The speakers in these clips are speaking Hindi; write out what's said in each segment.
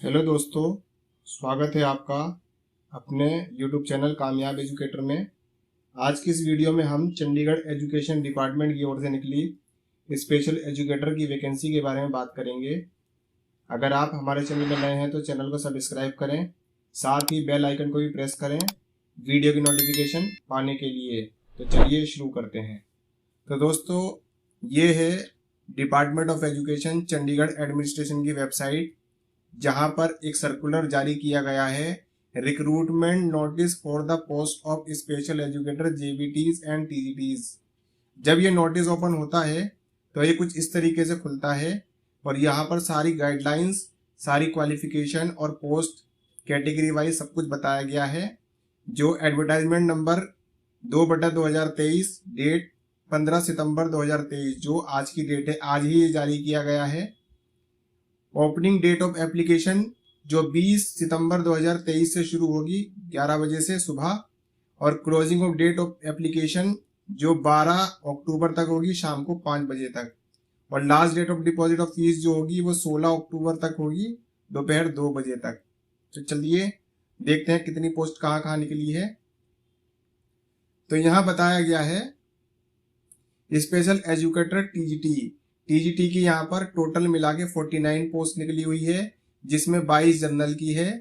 हेलो दोस्तों, स्वागत है आपका अपने YouTube चैनल कामयाब एजुकेटर में। आज की इस वीडियो में हम चंडीगढ़ एजुकेशन डिपार्टमेंट की ओर से निकली स्पेशल एजुकेटर की वैकेंसी के बारे में बात करेंगे। अगर आप हमारे चैनल में नए हैं तो चैनल को सब्सक्राइब करें, साथ ही बेल आइकन को भी प्रेस करें वीडियो की नोटिफिकेशन पाने के लिए। तो चलिए शुरू करते हैं। तो दोस्तों, ये है department of education Chandigarh administration की वेबसाइट, जहां पर एक सर्कुलर जारी किया गया है, recruitment notice for the post of special educator JBTs and TGTs. जब ये नोटिस ओपन होता है तो ये कुछ इस तरीके से खुलता है और यहाँ पर सारी गाइडलाइंस, सारी क्वालिफिकेशन और पोस्ट कैटेगरी वाइज सब कुछ बताया गया है। जो एडवर्टाइजमेंट नंबर 2/2023 डेट 15 सितंबर 2023, जो आज की डेट है, आज ही ये जारी किया गया है। ओपनिंग डेट ऑफ एप्लीकेशन जो 20 सितंबर 2023 से शुरू होगी 11 बजे से सुबह, और closing of date of application जो 12 अक्टूबर तक होगी शाम को 5 बजे तक, और last date of deposit of fees जो होगी वो 16 अक्टूबर तक होगी दोपहर 2 बजे तक। तो चलिए देखते हैं कितनी पोस्ट कहाँ कहाँ निकली है। तो यहाँ बताया गया है स्पेशल एजुकेटर टीजीटी की यहाँ पर टोटल मिला के 49 पोस्ट निकली हुई है, जिसमें 22 जनरल की है,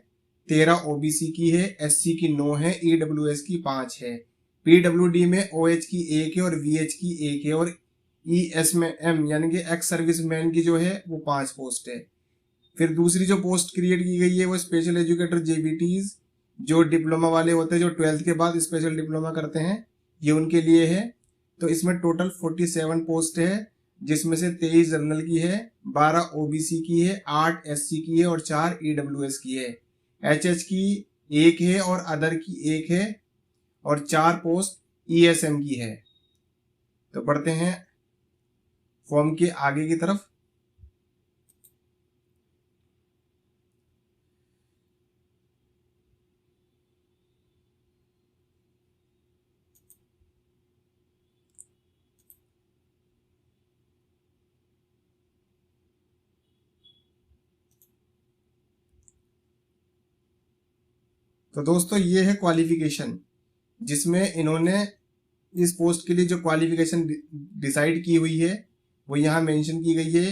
13 ओबीसी की है, एससी की 9 है, ईडब्ल्यूएस की 5 है, पीडब्ल्यूडी में ओएच की 1 है और वीएच की 1 है, और ईएस में एम यानी कि एक्स सर्विस मैन की जो है वो 5 पोस्ट है। फिर दूसरी जो पोस्ट क्रिएट की गई है वो स्पेशल एजुकेटर जेबीटीज, जो डिप्लोमा वाले होते हैं, जो 12th के बाद स्पेशल डिप्लोमा करते हैं, ये उनके लिए है। तो इसमें टोटल 47 पोस्ट है, जिसमें से 23 जनरल की है, 12 ओबीसी की है, 8 एससी की है और 4 ईडब्ल्यूएस की है। एचएच की 1 है और अदर की 1 है, और 4 पोस्ट ईएसएम की है। तो बढ़ते हैं फॉर्म के आगे की तरफ। तो दोस्तों, ये है क्वालिफिकेशन, जिसमें इन्होंने इस पोस्ट के लिए जो क्वालिफिकेशन डिसाइड की हुई है वो यहाँ मेंशन की गई है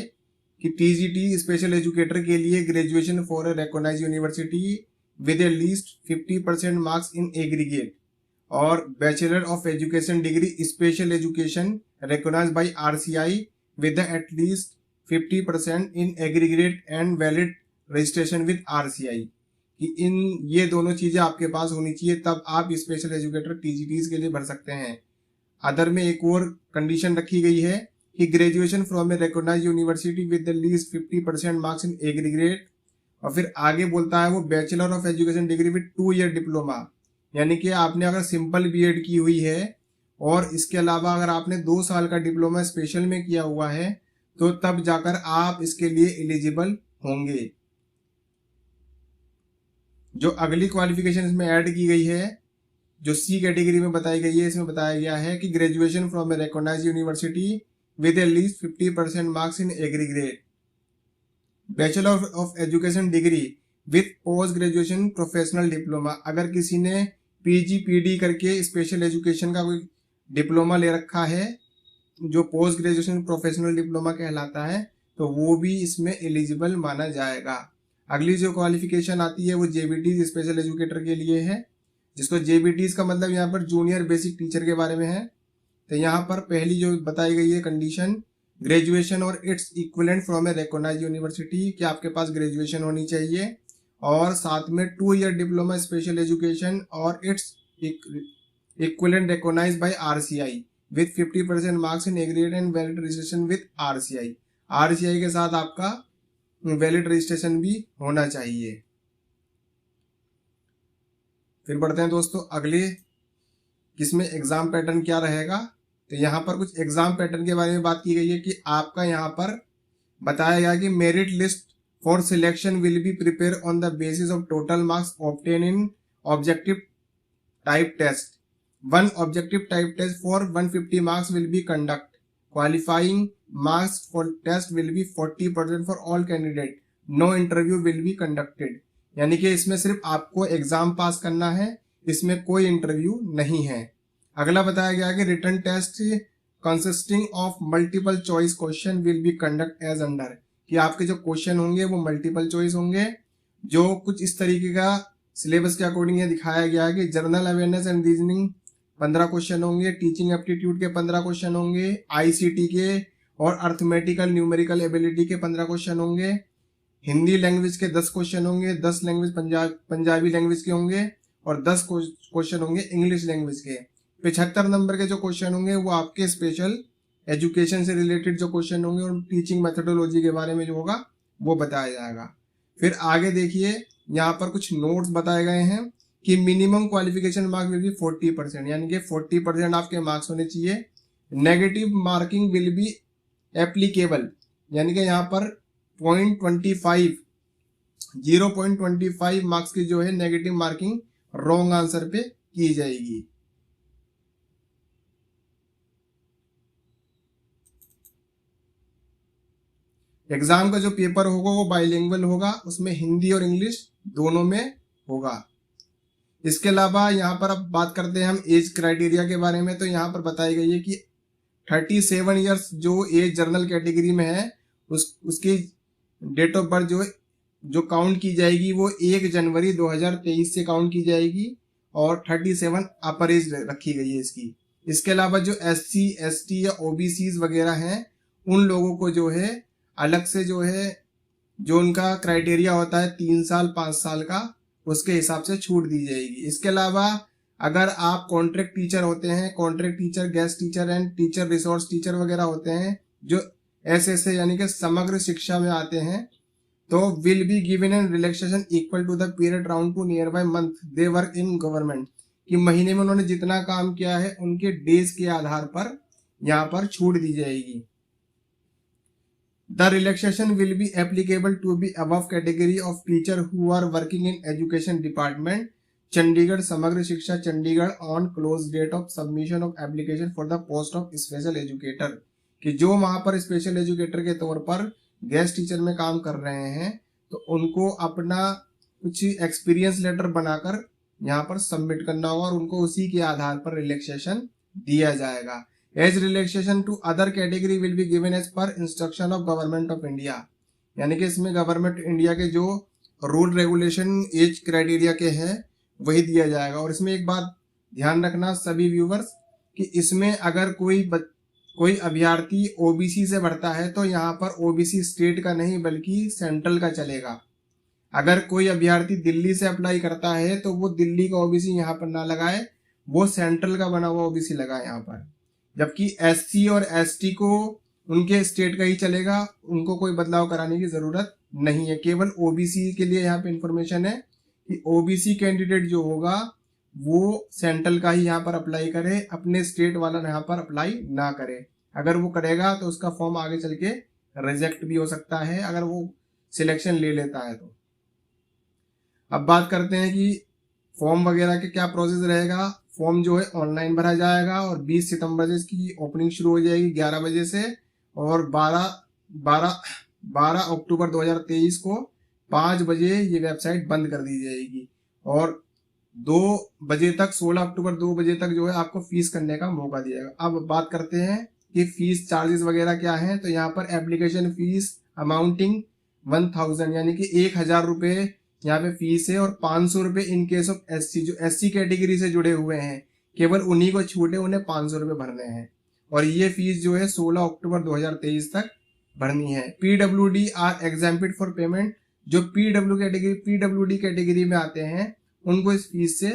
कि टीजीटी स्पेशल एजुकेटर के लिए graduation for a recognised university with a least 50% marks in aggregate, और bachelor of education degree special education recognised by RCI with at least 50% in aggregate and valid registration with RCI, कि इन ये दोनों चीजें आपके पास होनी चाहिए, तब आप स्पेशल एजुकेटर टीजीटीज के लिए भर सकते हैं। अदर में एक और कंडीशन रखी गई है कि graduation from a recognised university with least 50% marks in aggregate, और फिर आगे बोलता है वो bachelor of education degree with 2 year diploma, यानी कि आपने अगर सिंपल बीएड की हुई है और इसके अलावा अगर आपने 2 साल का डिप्लोमा स्पेशल में किया हुआ है तो तब जाकर आप इसके लिए एलिजिबल होंगे। जो अगली क्वालिफिकेशन इसमें ऐड की गई है, जो सी कैटेगरी में बताई गई है, इसमें बताया गया है कि graduation from a recognised university with a least 50% marks in aggregate, bachelor of education degree with post graduation professional diploma. अगर किसी ने पीजी पीडी करके स्पेशल एजुकेशन का कोई डिप्लोमा ले रखा है, जो पोस्ट ग्रेजुएशन प्रोफेशनल डिप्लोमा कहलाता है, तो वो भी इसमें एलिजिबल माना जाएगा। अगली जो क्वालिफिकेशन आती है वो जेबीटी स्पेशल एजुकेटर के लिए है, जिसको जेबीटी का मतलब यहाँ पर जूनियर बेसिक टीचर के बारे में है। तो यहाँ पर पहली जो बताई गई है कंडीशन, ग्रेजुएशन और its equivalent from a recognised university, कि आपके पास ग्रेजुएशन होनी चाहिए और साथ में 2 ईयर डिप्लोमा स्पेशल एजुकेशन और its equivalent recognised by RCI with 50% marks in aggregate and valid registration with RCI. RCI के साथ आपका वैलिड रजिस्ट्रेशन भी होना चाहिए। फिर बढ़ते हैं दोस्तों अगले, किसमें एग्जाम पैटर्न क्या रहेगा। तो यहाँ पर कुछ एग्जाम पैटर्न के बारे में बात की गई है कि आपका यहाँ पर बताया गया कि merit list for selection will be prepare on the basis of total marks obtain in objective type test. One objective type test for 150 marks will be conduct. Qualifying marks for test will be 40% for all candidates no interview will be conducted, यानी कि इसमें सिर्फ आपको एग्जाम पास करना है, इसमें कोई इंटरव्यू नहीं है। अगला बताया गया कि written test consisting of multiple choice question will be conduct as under, कि आपके जो क्वेश्चन होंगे वो मल्टीपल चॉइस होंगे, जो कुछ इस तरीके का सिलेबस के अकॉर्डिंग ये दिखाया गया है कि general awareness and reasoning 15 question होंगे, टीचिंग एप्टीट्यूड के 15 क्वेश्चन होंगे, आईसीटी के और अर्थमेटिकल न्यूमेरिकल एबिलिटी के 15 क्वेश्चन होंगे, हिंदी लैंग्वेज के 10 क्वेश्चन होंगे, 10 लैंग्वेज पंजाबी लैंग्वेज के होंगे और 10 क्वेश्चन होंगे इंग्लिश लैंग्वेज के। 75 नंबर के जो क्वेश्चन होंगे वो आपके स्पेशल एजुकेशन से रिलेटेड जो क्वेश्चन होंगे और टीचिंग मेथोडोलॉजी के बारे में जो होगा वो बताया जाएगा। फिर आगे देखिए यहाँ पर कुछ नोट्स बताए गए हैं कि minimum qualification mark will be 40%, यानी कि 40% आपके मार्क्स होने चाहिए। Negative marking will be applicable, यानी कि यहाँ पर 0.25 मार्क्स की जो है नेगेटिव मार्किंग रॉन्ग आंसर पे की जाएगी। एग्जाम का जो पेपर होगा वो बाइलिंगुअल होगा, उसमें हिंदी और इंग्लिश दोनों में होगा। इसके अलावा यहाँ पर अब बात करते हैं हम एज क्राइटेरिया के बारे में, तो यहाँ पर बताई गई है कि 37 ईयर्स जो एज जनरल कैटेगरी में है उसकी डेट ऑफ बर्थ जो काउंट की जाएगी वो 1 जनवरी 2023 से काउंट की जाएगी और 37 अपर एज रखी गई है इसकी। इसके अलावा जो SC ST या OBCs वगैरह हैं उन लोगों को जो है अलग से जो उनका क्राइटेरिया होता है 3 साल 5 साल का, उसके हिसाब से छूट दी जाएगी। इसके अलावा अगर आप कॉन्ट्रैक्ट टीचर होते हैं, contract teacher, guest teacher and teacher resource teacher वगैरह होते हैं जो SSA यानी कि समग्र शिक्षा में आते हैं, तो will be given an relaxation equal to the period round to near by month they work in government, कि महीने में उन्होंने जितना काम किया है उनके डेज के आधार पर यहाँ पर छूट दी जाएगी। The relaxation will be applicable to the above category of teacher who are working in education department, Chandigarh समग्र शिक्षा Chandigarh on close date of submission of application for the post of special educator, कि जो वहां पर स्पेशल एजुकेटर के तौर पर गेस्ट टीचर में काम कर रहे हैं तो उनको अपना कुछ एक्सपीरियंस लेटर बनाकर यहाँ पर सबमिट करना होगा और उनको उसी के आधार पर रिलैक्सेशन दिया जाएगा। Age relaxation to other category will be given as per instruction of government of India, यानी कि इसमें गवर्नमेंट इंडिया के जो रूल रेगुलेशन एज क्राइटेरिया के हैं वही दिया जाएगा। और इसमें एक बात ध्यान रखना सभी व्यूवर्स कि इसमें अगर कोई अभ्यर्थी ओबीसी से भरता है तो यहाँ पर ओबीसी स्टेट का नहीं बल्कि सेंट्रल का चलेगा। अगर कोई अभ्यर्थी दिल्ली से अप्लाई करता है तो वो दिल्ली का ओबीसी यहाँ पर ना लगाए, वो सेंट्रल का बना हुआ ओबीसी लगाए यहाँ पर। जबकि SC और ST को उनके स्टेट का ही चलेगा, उनको कोई बदलाव कराने की जरूरत नहीं है। केवल OBC के लिए यहाँ पे इंफॉर्मेशन है कि OBC कैंडिडेट जो होगा वो सेंट्रल का ही यहाँ पर अप्लाई करे, अपने स्टेट वाला यहाँ पर अप्लाई ना करे। अगर वो करेगा तो उसका फॉर्म आगे चल के रिजेक्ट भी हो सकता है अगर वो सिलेक्शन ले लेता है तो। अब बात करते हैं कि फॉर्म वगैरह के क्या प्रोसेस रहेगा। फॉर्म जो है ऑनलाइन भरा जाएगा और 20 सितंबर से इसकी ओपनिंग शुरू हो जाएगी 11 बजे से, और 12 अक्टूबर 2023 को 5 बजे ये वेबसाइट बंद कर दी जाएगी और 2 बजे तक 16 अक्टूबर 2 बजे तक जो है आपको फीस करने का मौका दिया जाएगा। अब बात करते हैं कि फीस चार्जेस वगैरह क्या हैं। तो यहाँ पर एप्लीकेशन फीस अमाउंटिंग 1000 यानी कि 1000 रुपये यहाँ पे फीस है और 500 रुपये इन केस ऑफ SC, जो SC कैटेगरी से जुड़े हुए हैं केवल उन्हीं को छूट है, उन्हें 500 रुपये भरने हैं और ये फीस जो है 16 अक्टूबर 2023 तक भरनी है। PWD are exempted for payment, जो PWD कैटेगरी में आते हैं उनको इस फीस से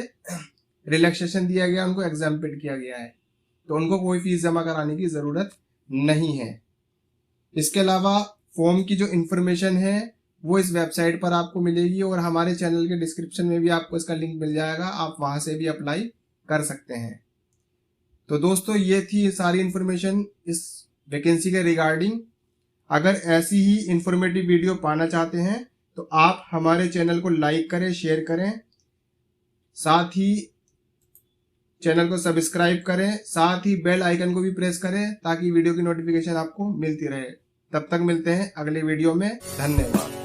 रिलैक्सेशन दिया गया, उनको एग्जाम्प्टेड किया गया है, तो उनको कोई फीस जमा कराने की जरूरत नहीं है। इसके अलावा फॉर्म की जो इंफॉर्मेशन है वो इस वेबसाइट पर आपको मिलेगी और हमारे चैनल के डिस्क्रिप्शन में भी आपको इसका लिंक मिल जाएगा, आप वहां से भी अप्लाई कर सकते हैं। तो दोस्तों ये थी सारी इंफॉर्मेशन इस वैकेंसी के रिगार्डिंग। अगर ऐसी ही इंफॉर्मेटिव वीडियो पाना चाहते हैं तो आप हमारे चैनल को लाइक करें, शेयर करें, साथ ही चैनल को सब्सक्राइब करें, साथ ही बेल आइकन को भी प्रेस करें ताकि वीडियो की नोटिफिकेशन आपको मिलती रहे। तब तक मिलते हैं अगले वीडियो में। धन्यवाद।